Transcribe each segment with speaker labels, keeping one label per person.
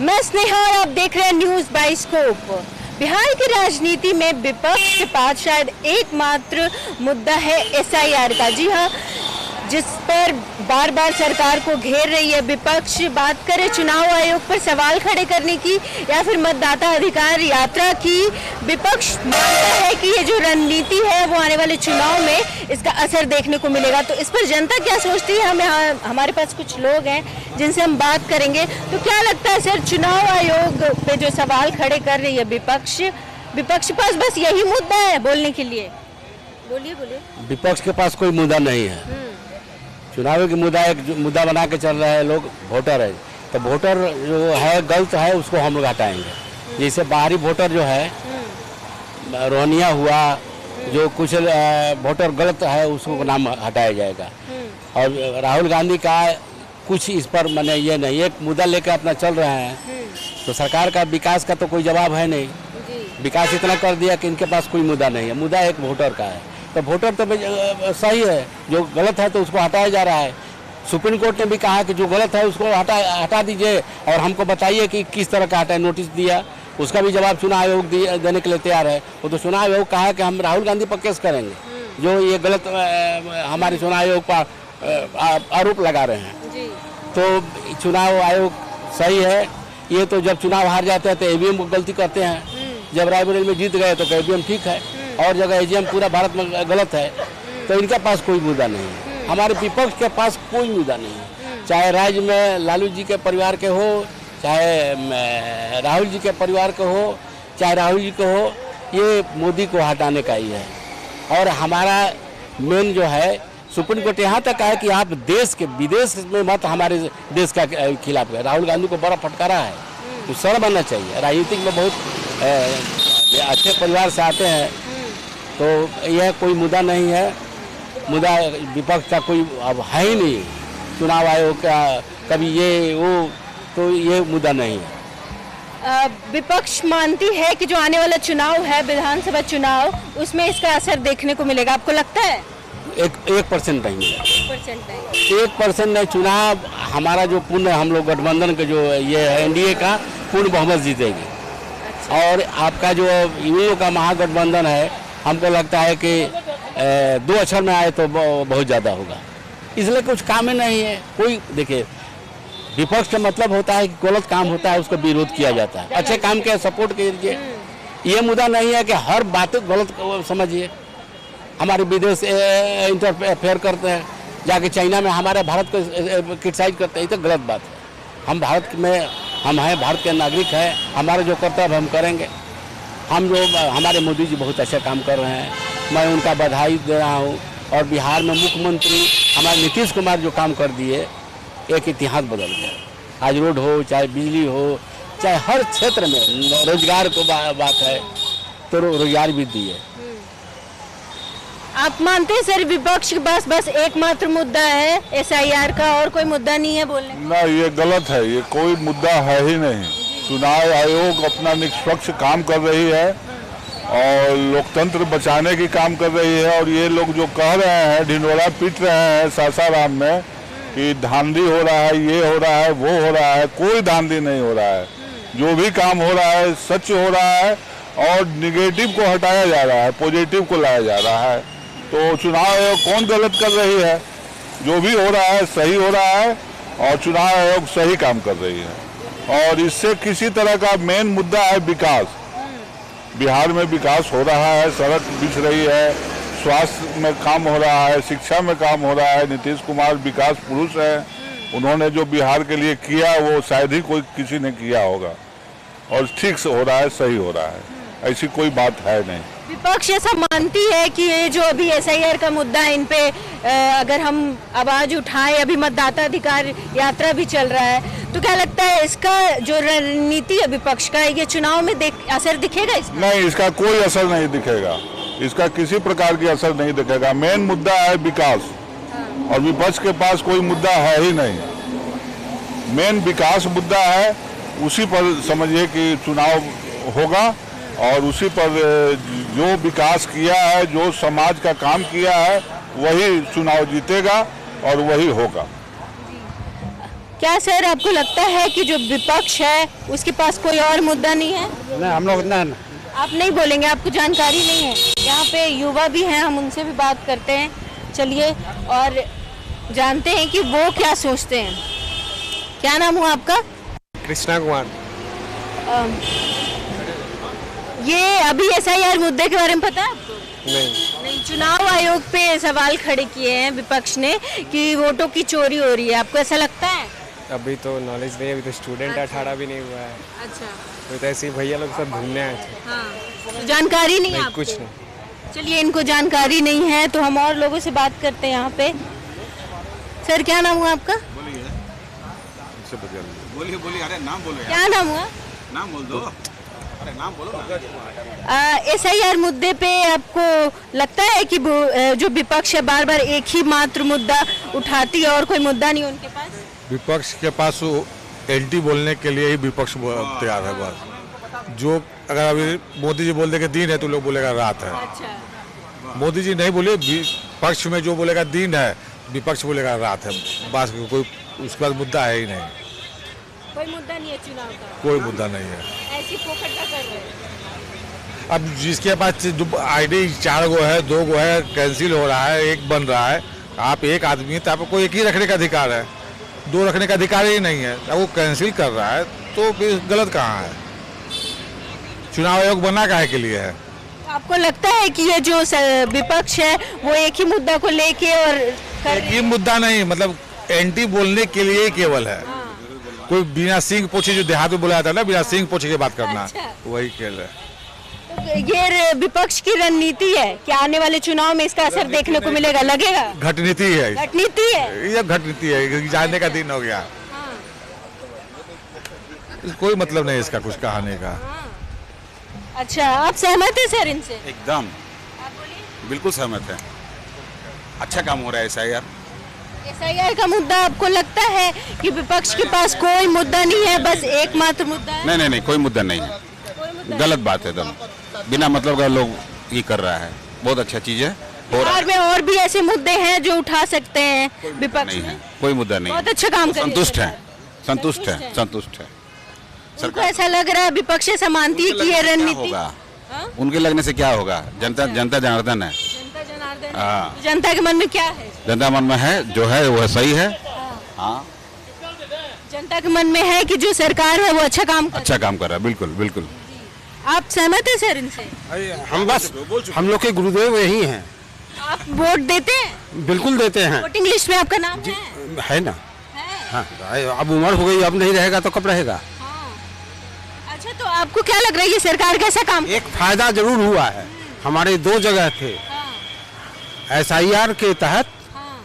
Speaker 1: मैं स्नेहा और आप देख रहे हैं न्यूज़ बाइस्कोप। बिहार की राजनीति में विपक्ष के पास शायद एकमात्र मुद्दा है SIR का। जी हाँ, जिस पर बार बार सरकार को घेर रही है विपक्ष। बात करें चुनाव आयोग पर सवाल खड़े करने की या फिर मतदाता अधिकार यात्रा की, विपक्ष मानता है कि ये जो रणनीति है वो आने वाले चुनाव में इसका असर देखने को मिलेगा। तो इस पर जनता क्या सोचती है, हमारे पास कुछ लोग हैं जिनसे हम बात करेंगे। तो क्या लगता है सर, चुनाव आयोग पे जो सवाल खड़े कर रही है विपक्ष के पास बस यही मुद्दा है बोलने के लिए? बोलिए।
Speaker 2: विपक्ष के पास कोई मुद्दा नहीं है। चुनाव की मुद्दा एक मुद्दा बना के चल रहा है लोग, वोटर है। तो वोटर जो है गलत है उसको हम लोग हटाएंगे। जैसे बाहरी वोटर जो है, रोहनिया हुआ, जो कुछ वोटर गलत है उसको नाम हटाया जाएगा। और राहुल गांधी का कुछ इस पर मैंने ये नहीं, एक मुद्दा लेकर अपना चल रहे हैं। तो सरकार का विकास का तो कोई जवाब है नहीं। विकास इतना कर दिया कि इनके पास कोई मुद्दा नहीं है। मुद्दा एक वोटर का है। तो वोटर तो सही है, जो गलत है तो उसको हटाया जा रहा है। सुप्रीम कोर्ट ने भी कहा कि जो गलत है उसको हटा दीजिए और हमको बताइए कि किस तरह का हटाए। नोटिस दिया, उसका भी जवाब चुनाव आयोग देने के लिए तैयार है। वो तो चुनाव आयोग कहा कि हम राहुल गांधी पर केस करेंगे, जो ये गलत हमारे चुनाव आयोग पर आरोप लगा रहे हैं। तो चुनाव आयोग सही है। ये तो जब चुनाव हार जाते हैं तो EVM को गलती करते हैं। जब रायबरेली में जीत गए तो EVM ठीक है, और जगह AGM पूरा भारत में गलत है। तो इनके पास कोई मुद्दा नहीं है। हमारे विपक्ष के पास कोई मुद्दा नहीं है। चाहे राज्य में लालू जी के परिवार के हो, चाहे राहुल जी के परिवार के हो, चाहे राहुल जी को हो, ये मोदी को हटाने का ही है। और हमारा मेन जो है, सुप्रीम कोर्ट यहाँ तक है कि आप देश के विदेश में मत हमारे देश का खिलाफ है। राहुल गांधी को बड़ा फटकारा है, तो सर बनना चाहिए। राजनीतिक में बहुत अच्छे परिवार से आते हैं, तो यह कोई मुद्दा नहीं है। मुद्दा विपक्ष का कोई अब है ही नहीं। चुनाव आयोग का कभी ये वो, तो ये मुद्दा नहीं है।
Speaker 1: विपक्ष मानती है कि जो आने वाला चुनाव है, विधानसभा चुनाव, उसमें इसका असर देखने को मिलेगा। आपको लगता है?
Speaker 2: 1% नहीं मिलेगा। 1% नहीं। चुनाव हमारा जो पूर्ण, हम लोग गठबंधन के जो ये है NDA का पूर्ण बहुमत जीतेगी। और आपका जो यूनियन का महागठबंधन है, हमको लगता है कि 2 अक्षर में आए तो बहुत ज़्यादा होगा। इसलिए कुछ काम ही नहीं है कोई। देखिए, विपक्ष का मतलब होता है कि गलत काम होता है उसका विरोध किया जाता है, अच्छे काम के सपोर्ट कीजिए। ये मुद्दा नहीं है कि हर बात गलत समझिए। हमारे विदेश इंटरफेयर करते हैं, जाके चाइना में हमारे भारत को क्रिटिसाइज करते हैं। ये तो गलत बात है। हम भारत में हम हैं, भारत के नागरिक हैं। हमारा जो कर्तव्य हम करेंगे। हम जो हमारे मोदी जी बहुत अच्छा काम कर रहे हैं, मैं उनका बधाई दे रहा हूँ। और बिहार में मुख्यमंत्री हमारे नीतीश कुमार जो काम कर दिए, एक इतिहास बदल गया। आज रोड हो, चाहे बिजली हो, चाहे हर क्षेत्र में रोजगार को बात है, तो रोजगार भी दिए।
Speaker 1: आप मानते हैं सर विपक्ष के पास बस एकमात्र मुद्दा है SIR का, और कोई मुद्दा नहीं है बोलने?
Speaker 3: ना, ये गलत है। ये कोई मुद्दा है ही नहीं। चुनाव आयोग अपना निष्पक्ष काम कर रही है और लोकतंत्र बचाने की काम कर रही है। और ये लोग जो कह रहे हैं, ढिंढोरा पीट रहे हैं सासाराम में कि धांधली हो रहा है, ये हो रहा है, वो हो रहा है, कोई धांधली नहीं हो रहा है। जो भी काम हो रहा है सच हो रहा है, और निगेटिव को हटाया जा रहा है, पॉजिटिव को लाया जा रहा है। तो चुनाव आयोग कौन गलत कर रही है? जो भी हो रहा है सही हो रहा है, और चुनाव आयोग सही काम कर रही है। और इससे किसी तरह का मेन मुद्दा है विकास। बिहार में विकास हो रहा है, सड़क बिछ रही है, स्वास्थ्य में काम हो रहा है, शिक्षा में काम हो रहा है। नीतीश कुमार विकास पुरुष है। उन्होंने जो बिहार के लिए किया वो शायद ही कोई किसी ने किया होगा। और ठीक से हो रहा है, सही हो रहा है। ऐसी कोई बात है नहीं।
Speaker 1: विपक्ष ऐसा मानती है कि ये जो अभी SIR का मुद्दा है, इन पे अगर हम आवाज उठाएं, अभी मतदाता अधिकार यात्रा भी चल रहा है, तो क्या लगता है इसका जो रणनीति है विपक्ष का, ये चुनाव में असर दिखेगा इसका?
Speaker 3: नहीं, इसका कोई असर नहीं दिखेगा। इसका किसी प्रकार की असर नहीं दिखेगा। मेन मुद्दा है विकास, और विपक्ष के पास कोई मुद्दा है ही नहीं। मेन विकास मुद्दा है, उसी पर समझिए कि चुनाव होगा। और उसी पर जो विकास किया है, जो समाज का काम किया है, वही चुनाव जीतेगा और वही होगा।
Speaker 1: क्या सर आपको लगता है कि जो विपक्ष है उसके पास कोई और मुद्दा नहीं है?
Speaker 2: नहीं, हम लोग ना
Speaker 1: आप नहीं बोलेंगे, आपको जानकारी नहीं है? यहाँ पे युवा भी हैं, हम उनसे भी बात करते हैं। चलिए और जानते हैं कि वो क्या सोचते हैं। क्या नाम हुआ आपका?
Speaker 4: कृष्णा कुमार।
Speaker 1: ये अभी SIR मुद्दे के बारे में पता है आपको? नहीं, चुनाव आयोग पे सवाल खड़े किए हैं विपक्ष ने कि वोटों की चोरी हो रही है, आपको ऐसा लगता है?
Speaker 4: अभी तो नॉलेज नहीं है, अभी तो स्टूडेंट 18 भी नहीं हुआ है।
Speaker 1: अच्छा,
Speaker 4: तो ऐसे ही भैया लोग सब घूमने आए थे।
Speaker 1: हाँ, तो जानकारी नहीं है
Speaker 4: नहीं,
Speaker 1: आपको?
Speaker 4: कुछ नहीं।
Speaker 1: चलिए, इनको जानकारी नहीं है तो हम और लोगों से बात करते हैं यहाँ पे। सर क्या नाम हुआ आपका?
Speaker 5: बोलिए बोलिए, अरे नाम बोलो,
Speaker 1: क्या नाम हुआ?
Speaker 5: नाम बोल दो, अरे नाम बोलो
Speaker 1: SIR मुद्दे पे आपको लगता है कि जो विपक्ष है बार बार एक ही मात्र मुद्दा उठाती है और कोई मुद्दा नहीं उनके पास?
Speaker 6: विपक्ष के पास एंटी बोलने के लिए ही विपक्ष तैयार है बस। जो अगर अभी मोदी जी बोल दे कि दिन है तो लोग बोलेगा रात है।
Speaker 1: अच्छा,
Speaker 6: मोदी जी नहीं बोले, पक्ष में जो बोलेगा दिन है, विपक्ष बोलेगा रात है। बस कोई उसके बाद मुद्दा है ही नहीं,
Speaker 1: कोई मुद्दा नहीं है चुनाव का,
Speaker 6: कोई मुद्दा नहीं है।
Speaker 1: ऐसी फोकट्टा कर रहे हैं।
Speaker 6: अब जिसके पास जो ID 4 गो है, 2 गो है, कैंसिल हो रहा है, एक बन रहा है। आप एक आदमी है तो आपको एक ही रखने का अधिकार है, 2 रखने का अधिकार ही नहीं है। अब वो कैंसिल कर रहा है तो फिर गलत कहाँ है? चुनाव आयोग बना काहे के लिए है?
Speaker 1: आपको लगता है कि ये जो विपक्ष है वो एक ही मुद्दा को लेके और
Speaker 6: एक ही मुद्दा नहीं, मतलब एंटी बोलने के लिए केवल है। कोई बिना सिंह पोछे, जो देहात में बोला जाता है ना, बिना सिंह पोछे की बात करना,
Speaker 1: अच्छा।
Speaker 6: वही खेल है।
Speaker 1: तो ये विपक्ष की रणनीति है कि आने वाले चुनाव में इसका असर देखने को मिलेगा, लगेगा?
Speaker 6: घटनीति है,
Speaker 1: घटनीति है,
Speaker 6: ये घटनीति है। जानने का दिन हो गया, कोई मतलब नहीं इसका कुछ कहने का।
Speaker 1: अच्छा, आप सहमत हैं सर इनसे?
Speaker 5: एकदम, बिल्कुल सहमत है। अच्छा काम हो रहा है
Speaker 1: SIR का मुद्दा आपको लगता है कि विपक्ष के पास कोई मुद्दा नहीं है, बस एकमात्र मुद्दा है?
Speaker 5: नहीं, कोई मुद्दा नहीं है, गलत बात है एकदम, बिना मतलब का लोग ये कर रहा है। बहुत अच्छा चीज है, हो रहा
Speaker 1: बिहार में और भी ऐसे मुद्दे हैं जो उठा सकते हैं विपक्ष
Speaker 5: नहीं है,
Speaker 1: में?
Speaker 5: कोई मुद्दा नहीं
Speaker 1: बहुत अच्छा काम कर रही
Speaker 5: संतुष्ट है,
Speaker 1: सरकार।
Speaker 5: संतुष्ट है।
Speaker 1: उनको ऐसा लग रहा है विपक्ष से मानती है कि ये रणनीति
Speaker 5: होगा, उनके लगने से क्या होगा? जनता जनार्दन है। हाँ,
Speaker 1: जनता के मन में क्या है?
Speaker 5: जनता मन में है जो है वह सही है। हाँ,
Speaker 1: जनता के मन में है कि जो सरकार है वो अच्छा काम कर
Speaker 5: अच्छा काम कर रहा है, बिल्कुल बिल्कुल।
Speaker 1: आप सहमत हैं सर इनसे?
Speaker 2: हम बस, हम लोग के गुरुदेव यही हैं।
Speaker 1: आप वोट देते हैं?
Speaker 2: बिल्कुल देते हैं,
Speaker 1: वोटिंग लिस्ट में आपका नाम
Speaker 2: है ना।
Speaker 1: है?
Speaker 2: हाँ, अब उम्र हो गई, अब नहीं रहेगा तो कब रहेगा?
Speaker 1: हाँ। अच्छा, तो आपको क्या लग रहा है ये सरकार कैसा काम?
Speaker 2: एक फायदा जरूर हुआ है, हमारे 2 जगह थे SIR के तहत,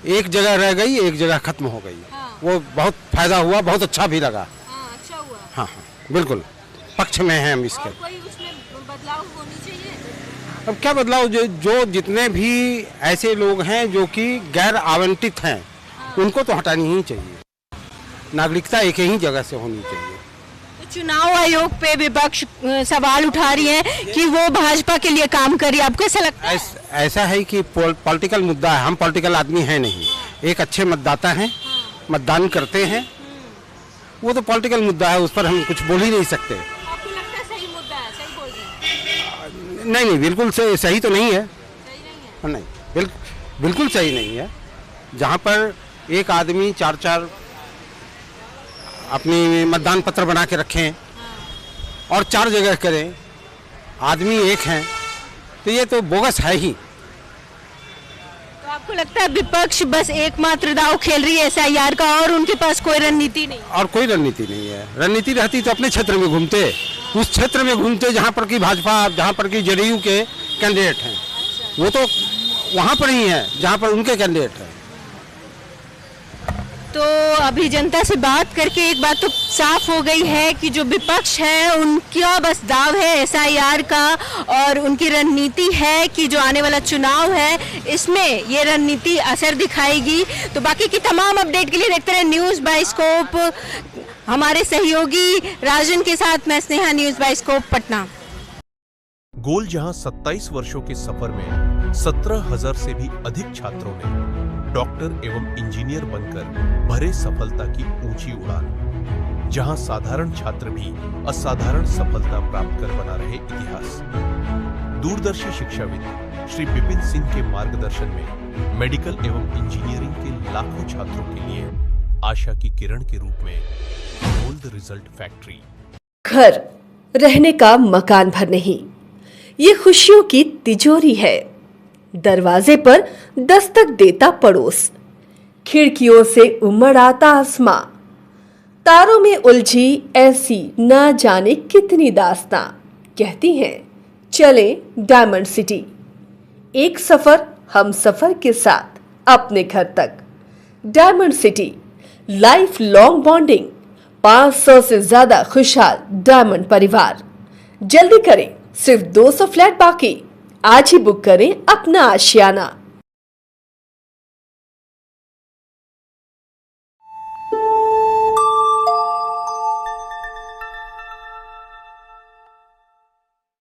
Speaker 2: एक जगह रह गई, एक जगह खत्म हो गई। वो बहुत फायदा हुआ, बहुत अच्छा भी लगा।
Speaker 1: अच्छा हुआ।
Speaker 2: हाँ, बिल्कुल पक्ष में हैं हम इसके।
Speaker 1: कोई उसमें बदलाव होनी चाहिए?
Speaker 2: अब क्या बदलाव? जो जितने भी ऐसे लोग हैं जो कि गैर आवंटित हैं, उनको तो हटानी ही चाहिए। नागरिकता एक ही जगह से होनी चाहिए।
Speaker 1: तो चुनाव आयोग पे विपक्ष सवाल उठा रही है कि वो भाजपा के लिए काम करी, आपको ऐसा लगता है?
Speaker 2: ऐसा है कि पॉलिटिकल मुद्दा है, हम पॉलिटिकल आदमी हैं नहीं, एक अच्छे मतदाता हैं, मतदान करते हैं, वो तो पॉलिटिकल मुद्दा है, उस पर हम कुछ बोल ही नहीं सकते।
Speaker 1: आपको लगता है सही मुद्दा है, सही बोल रहे हैं?
Speaker 2: नहीं, बिल्कुल सही तो नहीं है।
Speaker 1: सही नहीं है?
Speaker 2: नहीं, बिल्कुल सही नहीं है। जहाँ पर एक आदमी 4 अपनी मतदान पत्र बना के रखें और 4 जगह करें, आदमी एक हैं, तो ये तो बोगस है ही।
Speaker 1: तो आपको लगता है विपक्ष बस एकमात्र दाव खेल रही है SIR का और उनके पास कोई रणनीति नहीं?
Speaker 2: और कोई रणनीति नहीं है। रणनीति रहती तो अपने क्षेत्र में घूमते, उस क्षेत्र में घूमते जहाँ पर की भाजपा, जहाँ पर की JDU के कैंडिडेट हैं। वो तो वहाँ पर ही है जहाँ पर उनके कैंडिडेट हैं।
Speaker 1: तो अभी जनता से बात करके एक बात तो साफ हो गई है कि जो विपक्ष है उनका बस दाव है SIR का, और उनकी रणनीति है कि जो आने वाला चुनाव है इसमें ये रणनीति असर दिखाएगी। तो बाकी की तमाम अपडेट के लिए देखते रहे न्यूज़ बाइस्कोप। हमारे सहयोगी राजन के साथ मैं स्नेहा, न्यूज़ बाइस्कोप पटना।
Speaker 7: गोल जहां 27 वर्षों के सफर में 17,000 से भी अधिक छात्रों ने डॉक्टर एवं इंजीनियर बनकर भरे सफलता की ऊंची उड़ान, जहां साधारण छात्र भी असाधारण सफलता प्राप्त कर बना रहे इतिहास। दूरदर्शी शिक्षाविद श्री विपिन सिंह के मार्गदर्शन में मेडिकल एवं इंजीनियरिंग के लाखों छात्रों के लिए आशा की किरण के रूप में गोल्ड रिजल्ट फैक्ट्री।
Speaker 8: घर रहने का मकान भर नहीं, ये खुशियों की तिजोरी है। दरवाजे पर दस्तक देता पड़ोस, खिड़कियों से उमड़ आता आसमां, तारों में उलझी ऐसी न जाने कितनी दास्तां। कहती हैं चले डायमंड सिटी, एक सफर हम सफर के साथ अपने घर तक। Diamond city, life long bonding, 500 से ज्यादा खुशहाल डायमंड परिवार। जल्दी करें, सिर्फ 200 फ्लैट बाकी। आज ही बुक करें अपना आशियाना।